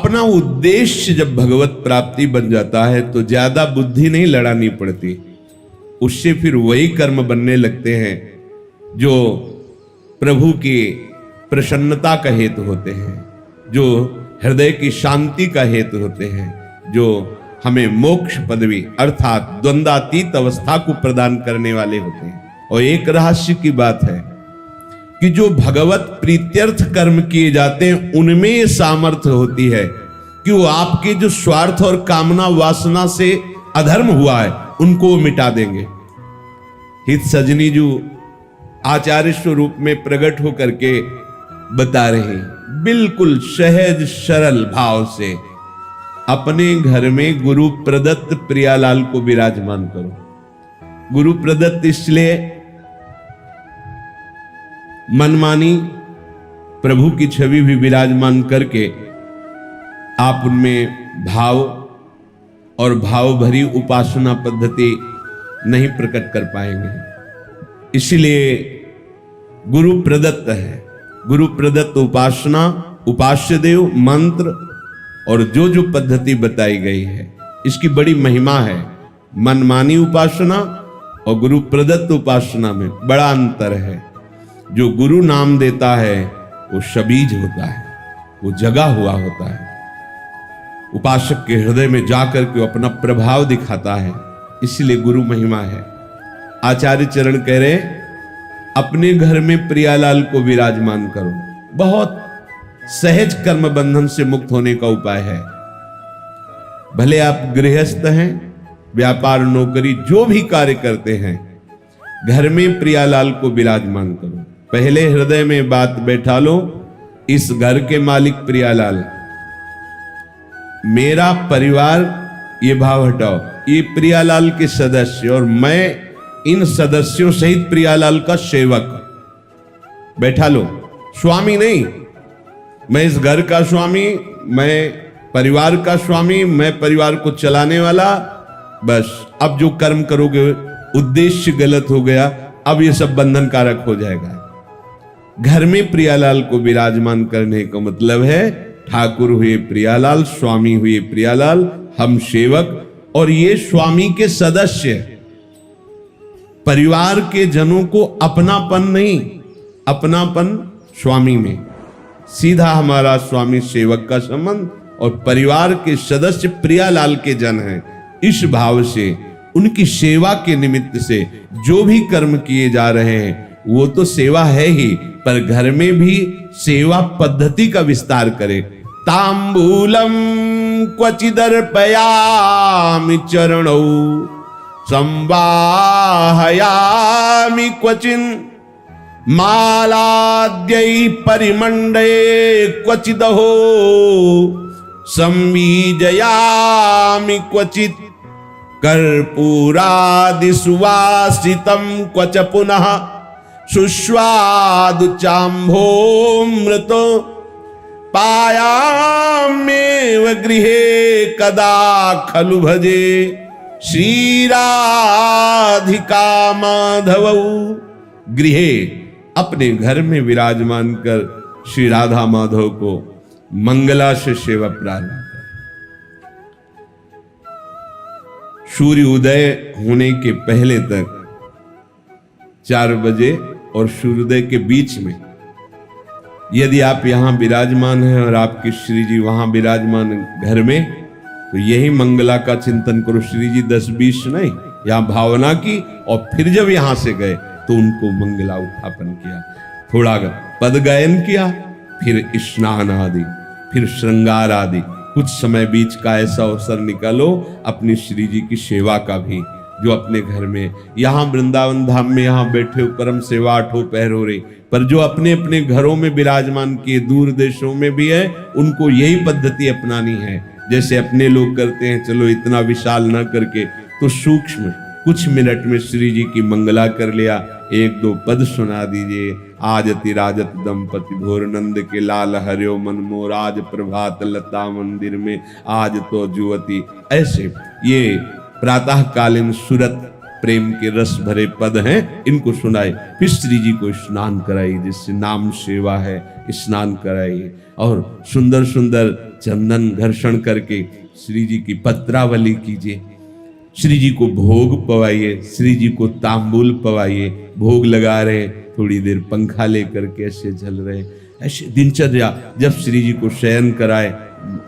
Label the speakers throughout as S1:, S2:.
S1: अपना उद्देश्य जब भगवत प्राप्ति बन जाता है तो ज्यादा बुद्धि नहीं लड़ानी पड़ती, उससे फिर वही कर्म बनने लगते हैं जो प्रभु की प्रसन्नता का हेतु होते हैं, जो हृदय की शांति का हेतु होते हैं, जो हमें मोक्ष पदवी अर्थात द्वंद्वातीत अवस्था को प्रदान करने वाले होते हैं। और एक रहस्य की बात है कि जो भगवत प्रीत्यर्थ कर्म किए जाते हैं उनमें ये सामर्थ्य होती है कि वो आपके जो स्वार्थ और कामना वासना से अधर्म हुआ है उनको मिटा देंगे। हित सजनी जो आचार्य स्वरूप में प्रकट होकर के बता रहे हैं, बिल्कुल सहज सरल भाव से अपने घर में गुरु प्रदत्त प्रियालाल को विराजमान करो। गुरु प्रदत्त इसलिए मनमानी प्रभु की छवि भी विराजमान करके आप उनमें भाव और भाव भरी उपासना पद्धति नहीं प्रकट कर पाएंगे। इसलिए गुरु प्रदत्त है। गुरु प्रदत्त उपासना, उपास्य देव मंत्र और जो पद्धति बताई गई है इसकी बड़ी महिमा है। मनमानी उपासना और गुरु प्रदत्त उपासना में बड़ा अंतर है। जो गुरु नाम देता है वो शबीज होता है, वो जगा हुआ होता है, उपासक के हृदय में जाकर के अपना प्रभाव दिखाता है, इसलिए गुरु महिमा है। आचार्य चरण कह रहे अपने घर में प्रियालाल को विराजमान करो, बहुत सहज कर्म बंधन से मुक्त होने का उपाय है। भले आप गृहस्थ हैं, व्यापार नौकरी जो भी कार्य करते हैं, घर में प्रियालाल को विराजमान करो। पहले हृदय में बात बैठा लो, इस घर के मालिक प्रियालाल, मेरा परिवार, ये भाव हटाओ, ये प्रियालाल के सदस्य और मैं इन सदस्यों सहित प्रियालाल का सेवक। बैठा लो, स्वामी नहीं, मैं इस घर का स्वामी, मैं परिवार का स्वामी, मैं परिवार को चलाने वाला। बस अब जो कर्म करोगे उद्देश्य गलत हो गया, अब ये सब बंधन कारक हो जाएगा। घर में प्रियालाल को विराजमान करने का मतलब है ठाकुर हुए प्रियालाल, स्वामी हुए प्रियालाल, हम सेवक और ये स्वामी के सदस्य। परिवार के जनों को अपनापन नहीं, अपनापन स्वामी में, सीधा हमारा स्वामी सेवक का संबंध और परिवार के सदस्य प्रियालाल के जन हैं। इस भाव से उनकी सेवा के निमित्त से जो भी कर्म किए जा रहे हैं वो तो सेवा है ही, पर घर में भी सेवा पद्धति का विस्तार करें। तांबूलम क्वचिदर्पयामि चरणौ संवाहयामि क्वचिन मालाद्यै परिमंडे क्वचिदहो संवीजयामि क्वचित कर्पूरादि सुवासितं क्वच पुनः सुस्वादु चाम्भोमृतो पायामेव गृहे कदा खलु भजे श्रीराधिका माधवौ। गृहे अपने घर में विराजमान कर श्री राधा माधव को मंगला से सेवा प्रारंभ कर। सूर्य उदय होने के पहले तक 4 बजे और सूर्योदय के बीच में यदि आप यहां विराजमान हैं और आपके श्री जी वहां विराजमान घर में, तो यही मंगला का चिंतन करो। श्री जी 10-20 नहीं, यहां भावना की और फिर जब यहां से गए तो उनको मंगला उत्थापन किया, थोड़ा पद गायन किया, फिर स्नान आदि, फिर श्रृंगार आदि, कुछ समय बीच का ऐसा अवसर निकालो अपनी श्री जी की सेवा का भी, जो अपने घर में यहाँ वृंदावन धाम में यहाँ बैठे परम सेवा 8 पहर हो रही, पर जो अपने अपने घरों में विराजमान किए दूर देशों में भी है, उनको यही पद्धति अपनानी है। जैसे अपने लोग करते हैं, चलो इतना विशाल ना करके तो सूक्ष्म कुछ मिनट में श्री जी की मंगला कर लिया, 1-2 पद सुना दीजिए। आज तिराजत दंपति भोर नंद के लाल हरियो मन मोर, आज प्रभात लता मंदिर में आज तो जुवती। ऐसे ये प्रातः कालीन सुरत प्रेम के रस भरे पद हैं, इनको सुनाए। फिर श्री जी को स्नान कराइए, जिससे नाम सेवा है, स्नान कराइए और सुंदर सुंदर चंदन घर्षण करके श्री जी की पत्रावली कीजिए, श्री जी को भोग पवाइए, श्री जी को तांबूल पवाइए, भोग लगा रहे, थोड़ी देर पंखा लेकर के ऐसे झल रहे, ऐसे दिनचर्या। जब श्री जी को शयन कराए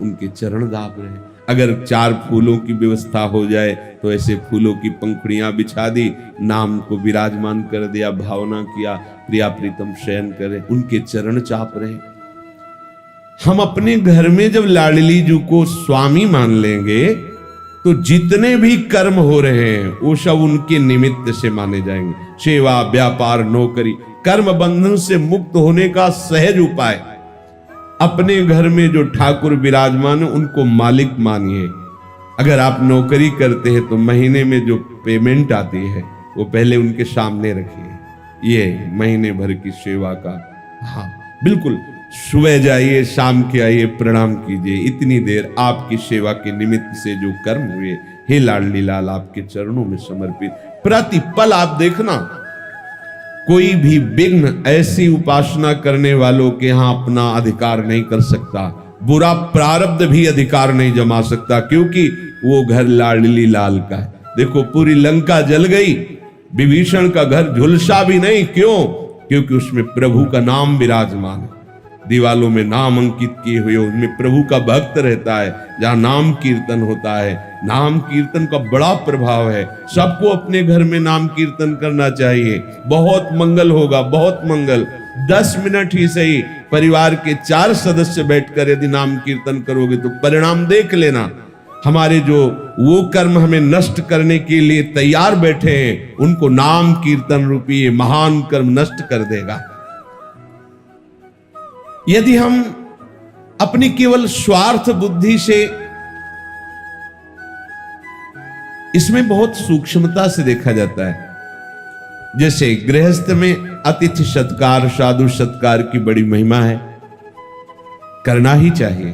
S1: उनके चरण दाब रहे। अगर 4 फूलों की व्यवस्था हो जाए तो ऐसे फूलों की पंखुड़ियां बिछा दी, नाम को विराजमान कर दिया, भावना किया, प्रिया प्रीतम शयन करे, उनके चरण चाप रहे। हम अपने घर में जब लाडली जी को स्वामी मान लेंगे तो जितने भी कर्म हो रहे हैं वो सब उनके निमित्त से माने जाएंगे। सेवा, व्यापार, नौकरी, कर्म बंधन से मुक्त होने का सहज उपाय। अपने घर में जो ठाकुर विराजमान है उनको मालिक मानिए। अगर आप नौकरी करते हैं तो महीने में जो पेमेंट आती है वो पहले उनके सामने रखिए, ये महीने भर की सेवा का। हाँ बिल्कुल, सुबह जाइए, शाम के आइए, प्रणाम कीजिए। इतनी देर आपकी सेवा के निमित्त से जो कर्म हुए, हे लाडली लाल आपके चरणों में समर्पित। प्रतिपल आप देखना, कोई भी विघ्न ऐसी उपासना करने वालों के यहां अपना अधिकार नहीं कर सकता। बुरा प्रारब्ध भी अधिकार नहीं जमा सकता, क्योंकि वो घर लाडली लाल का है। देखो पूरी लंका जल गई, विभीषण का घर झुलसा भी नहीं। क्यों? क्योंकि उसमें प्रभु का नाम विराजमान है। दीवालों में नाम अंकित किए हुए, उनमें प्रभु का भक्त रहता है। जहां नाम कीर्तन होता है, नाम कीर्तन का बड़ा प्रभाव है। सबको अपने घर में नाम कीर्तन करना चाहिए, बहुत मंगल होगा, बहुत मंगल। 10 मिनट ही सही, परिवार के 4 सदस्य बैठकर यदि नाम कीर्तन करोगे तो परिणाम देख लेना। हमारे जो वो कर्म हमें नष्ट करने के लिए तैयार बैठे हैं, उनको नाम कीर्तन रूपी महान कर्म नष्ट कर देगा। यदि हम अपनी केवल स्वार्थ बुद्धि से, इसमें बहुत सूक्ष्मता से देखा जाता है। जैसे गृहस्थ में अतिथि सत्कार, साधु सत्कार की बड़ी महिमा है, करना ही चाहिए।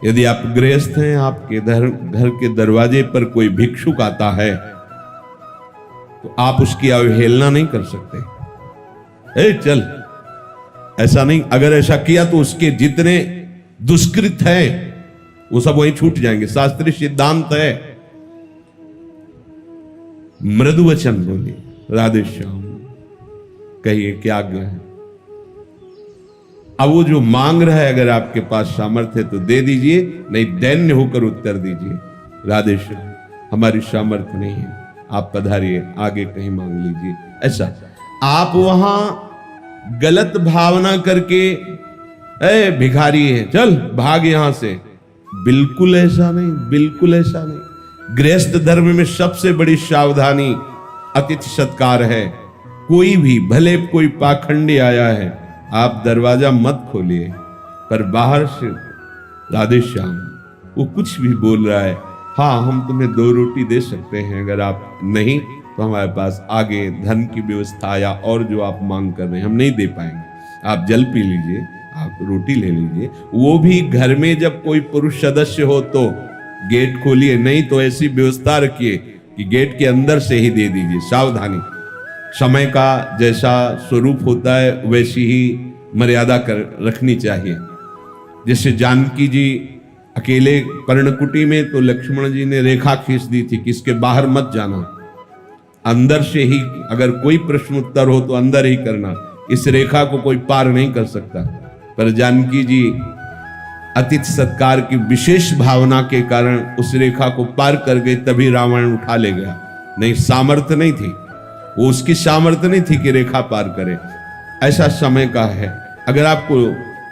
S1: यदि आप गृहस्थ हैं, आपके घर के दरवाजे पर कोई भिक्षुक आता है तो आप उसकी अवहेलना नहीं कर सकते। ए चल, ऐसा नहीं। अगर ऐसा किया तो उसके जितने दुष्कृत हैं वो सब वहीं छूट जाएंगे। शास्त्रीय सिद्धांत है। मृदु वचन बोलिए, राधे श्याम, कहिए क्या आज्ञा है। अब वो जो मांग रहा है, अगर आपके पास सामर्थ्य है तो दे दीजिए, नहीं दैन्य होकर उत्तर दीजिए, राधे श्याम हमारी सामर्थ्य नहीं है, आप पधारिए, आगे कहीं मांग लीजिए। ऐसा आप वहां गलत भावना करके, ए भिखारी है चल भाग यहां से, बिल्कुल ऐसा नहीं, बिल्कुल ऐसा नहीं। गृहस्थ धर्म में सबसे बड़ी सावधानी अतिथि सत्कार है। कोई भी, भले कोई पाखंडी आया है, आप दरवाजा मत खोलिए, पर बाहर से राधे श्याम, वो कुछ भी बोल रहा है, हाँ हम तुम्हें 2 रोटी दे सकते हैं, अगर आप नहीं तो हमारे पास आगे धन की व्यवस्था या और जो आप मांग कर रहे हैं हम नहीं दे पाएंगे, आप जल पी लीजिए, आप रोटी ले लीजिए। वो भी घर में जब कोई पुरुष सदस्य हो तो गेट खोलिए, नहीं तो ऐसी व्यवस्था रखिए कि गेट के अंदर से ही दे दीजिए। सावधानी, समय का जैसा स्वरूप होता है वैसी ही मर्यादा कर रखनी चाहिए। जैसे जानकी जी अकेले पर्णकुटी में, तो लक्ष्मण जी ने रेखा खींच दी थी कि इसके बाहर मत जाना, अंदर से ही, अगर कोई प्रश्न उत्तर हो तो अंदर ही करना, इस रेखा को कोई पार नहीं कर सकता। पर जानकी जी अतिथि सत्कार की विशेष भावना के कारण उस रेखा को पार कर गए, तभी रावण उठा ले गया, नहीं सामर्थ्य नहीं थी, वो उसकी सामर्थ्य नहीं थी कि रेखा पार करे। ऐसा समय का है। अगर आपको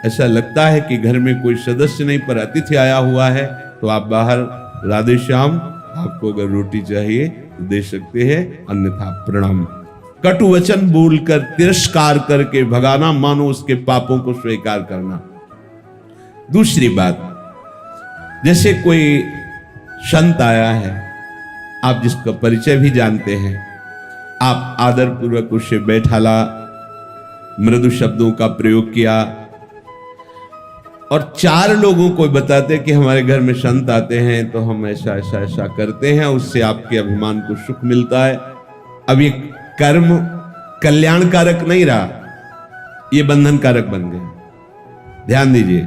S1: ऐसा लगता है कि घर में कोई सदस्य नहीं पर अतिथि आया हुआ है, तो आप बाहर, राधे श्याम, आपको अगर रोटी चाहिए तो दे सकते हैं, अन्यथा प्रणाम। कटु वचन बोलकर तिरस्कार करके भगाना मानो उसके पापों को स्वीकार करना। दूसरी बात, जैसे कोई संत आया है, आप जिसका परिचय भी जानते हैं, आप आदर पूर्वक उससे बैठाला, मृदु शब्दों का प्रयोग किया और 4 लोगों को बताते कि हमारे घर में संत आते हैं तो हम ऐसा ऐसा ऐसा करते हैं, उससे आपके अभिमान को सुख मिलता है। अब ये कर्म कल्याणकारक नहीं रहा, ये बंधनकारक बन गया। ध्यान दीजिए,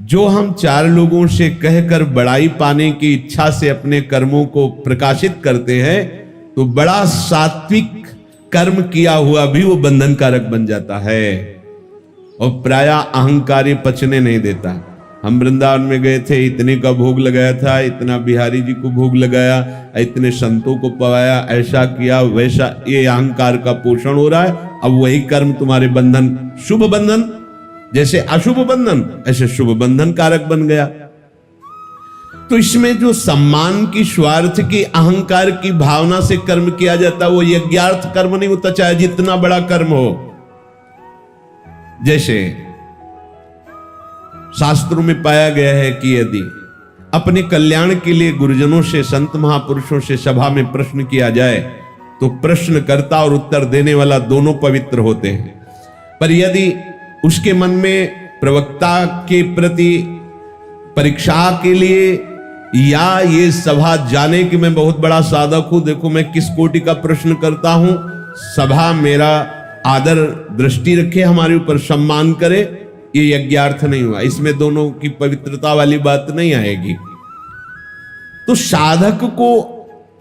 S1: जो हम चार लोगों से कहकर बड़ाई पाने की इच्छा से अपने कर्मों को प्रकाशित करते हैं, तो बड़ा सात्विक कर्म किया हुआ भी वो बंधन कारक बन जाता है और प्रायः अहंकारी पचने नहीं देता। हम वृंदावन में गए थे, इतने का भोग लगाया था, इतना बिहारी जी को भोग लगाया, इतने संतों को पवाया, ऐसा किया वैसा, ये अहंकार का पोषण हो रहा है। अब वही कर्म तुम्हारे बंधन, शुभ बंधन जैसे अशुभ बंधन, ऐसे शुभ बंधन कारक बन गया। तो इसमें जो सम्मान की, स्वार्थ की, अहंकार की भावना से कर्म किया जाता है वो यज्ञार्थ कर्म नहीं होता, चाहे जितना बड़ा कर्म हो। जैसे शास्त्रों में पाया गया है कि यदि अपने कल्याण के लिए गुरुजनों से, संत महापुरुषों से सभा में प्रश्न किया जाए तो प्रश्नकर्ता और उत्तर देने वाला दोनों पवित्र होते हैं। पर यदि उसके मन में प्रवक्ता के प्रति परीक्षा के लिए या ये सभा जाने कि मैं बहुत बड़ा साधक हूं, देखो मैं किस कोटि का प्रश्न करता हूं, सभा मेरा आदर दृष्टि रखे, हमारे ऊपर सम्मान करे, ये यज्ञार्थ नहीं हुआ। इसमें दोनों की पवित्रता वाली बात नहीं आएगी। तो साधक को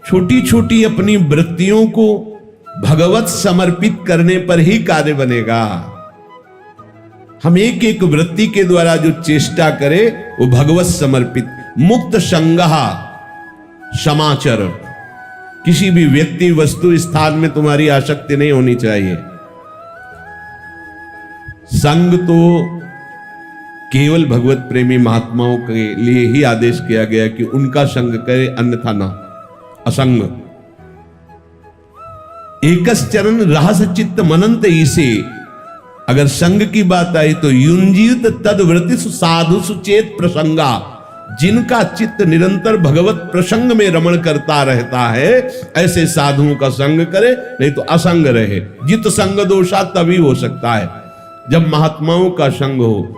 S1: छोटी छोटी अपनी वृत्तियों को भगवत समर्पित करने पर ही कार्य बनेगा। हम एक एक वृत्ति के द्वारा जो चेष्टा करे वो भगवत समर्पित, मुक्त संगहा समाचर, किसी भी व्यक्ति वस्तु स्थान में तुम्हारी आसक्ति नहीं होनी चाहिए। संग तो केवल भगवत प्रेमी महात्माओं के लिए ही आदेश किया गया कि उनका संग करे, अन्यथा ना। असंग एकश्चरण रहस चित्त मनंत ईसे, अगर संग की बात आई तो युंजीत तद्वृत्ति साधु सुचेत प्रसंगा, जिनका चित्त निरंतर भगवत प्रसंग में रमण करता रहता है ऐसे साधुओं का संग करे, नहीं तो असंग रहे। जित संग दोषा तभी हो सकता है जब महात्माओं का संग हो,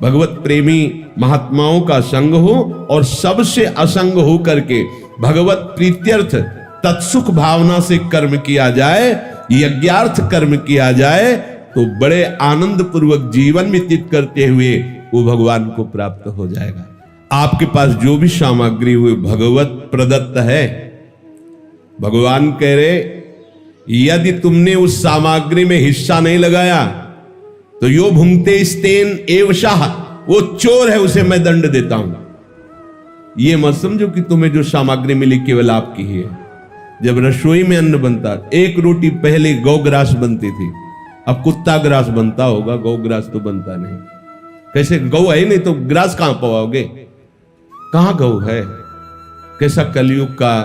S1: भगवत प्रेमी महात्माओं का संग हो और सबसे असंग हो करके भगवत प्रीत्यर्थ तत्सुख भावना से कर्म किया जाए, यज्ञार्थ कर्म किया जाए, तो बड़े आनंद पूर्वक जीवन व्यतीत करते हुए वो भगवान को प्राप्त हो जाएगा। आपके पास जो भी सामग्री हुई भगवत प्रदत्त है। भगवान कह रहे यदि तुमने उस सामग्री में हिस्सा नहीं लगाया तो यो भुंगते स्तेन एवशाह, वो चोर है, उसे मैं दंड देता हूं। ये मत समझो कि तुम्हें जो सामग्री मिली केवल आपकी ही है। जब रसोई में अन्न बनता, एक रोटी पहले गौग्रास बनती थी, अब कुत्ता ग्रास बनता होगा, गौ ग्रास तो बनता नहीं। कैसे? गौ है नहीं तो ग्रास कहां पाओगे? कहां गौ है? कैसा कलयुग का,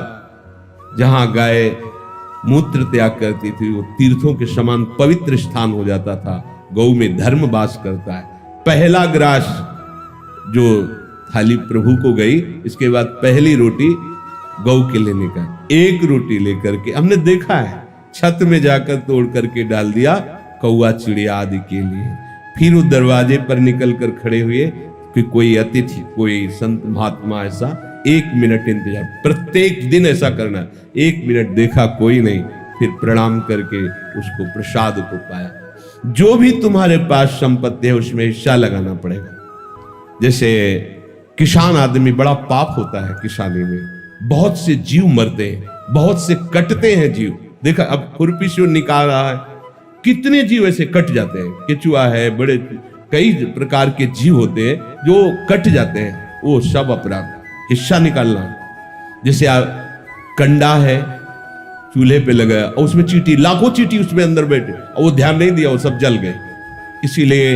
S1: जहां गाय मूत्र त्याग करती थी वो तीर्थों के समान पवित्र स्थान हो जाता था। गौ में धर्म वास करता है। पहला ग्रास जो थाली प्रभु को गई, इसके बाद पहली रोटी गौ के लेने का, एक रोटी लेकर के हमने देखा है छत में जाकर तोड़ करके डाल दिया कौआ चिड़िया आदि के लिए। फिर वो दरवाजे पर निकल कर खड़े हुए कि कोई अतिथि, कोई संत महात्मा, ऐसा 1 मिनट इंतजार, प्रत्येक दिन ऐसा करना। 1 मिनट देखा कोई नहीं, फिर प्रणाम करके उसको प्रसाद को पाया। जो भी तुम्हारे पास संपत्ति है उसमें हिस्सा लगाना पड़ेगा। जैसे किसान आदमी, बड़ा पाप होता है किसानी में, बहुत से जीव मरते हैं, बहुत से कटते हैं जीव। देखा अब खुरपी से निकाल रहा है, कितने जीव ऐसे कट जाते हैं। केचुआ है, बड़े कई प्रकार के जीव होते हैं जो कट जाते हैं, वो सब अपराध, हिस्सा निकालना। जैसे कंडा है, चूल्हे पे लगाया और उसमें चींटी, लाखों चींटी उसमें अंदर बैठे और वो ध्यान नहीं दिया, वो सब जल गए। इसीलिए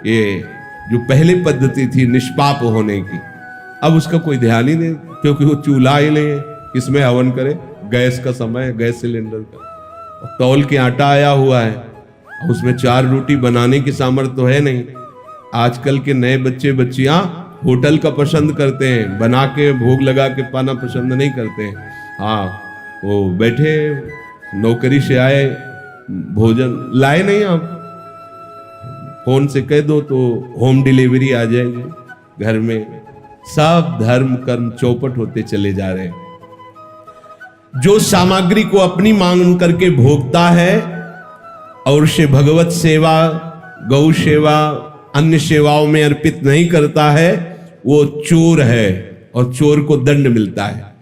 S1: ये जो पहले पद्धति थी निष्पाप होने की, अब उसका कोई ध्यान ही नहीं, क्योंकि वो चूल्हा ही नहीं है, किसमें हवन करे? गैस का समय, गैस सिलेंडर का, तौल के आटा आया हुआ है, उसमें 4 रोटी बनाने की सामर्थ्य तो है नहीं। आजकल के नए बच्चे बच्चियां होटल का पसंद करते हैं, बना के भोग लगा के पाना पसंद नहीं करते हैं। हाँ, वो बैठे नौकरी से आए, भोजन लाए नहीं, आप फोन से कह दो तो होम डिलीवरी आ जाएगी घर में। सब धर्म कर्म चौपट होते चले जा रहे हैं। जो सामग्री को अपनी मांग करके भोगता है और उसे भगवत सेवा, गौ सेवा, अन्य सेवाओं में अर्पित नहीं करता है वो चोर है और चोर को दंड मिलता है।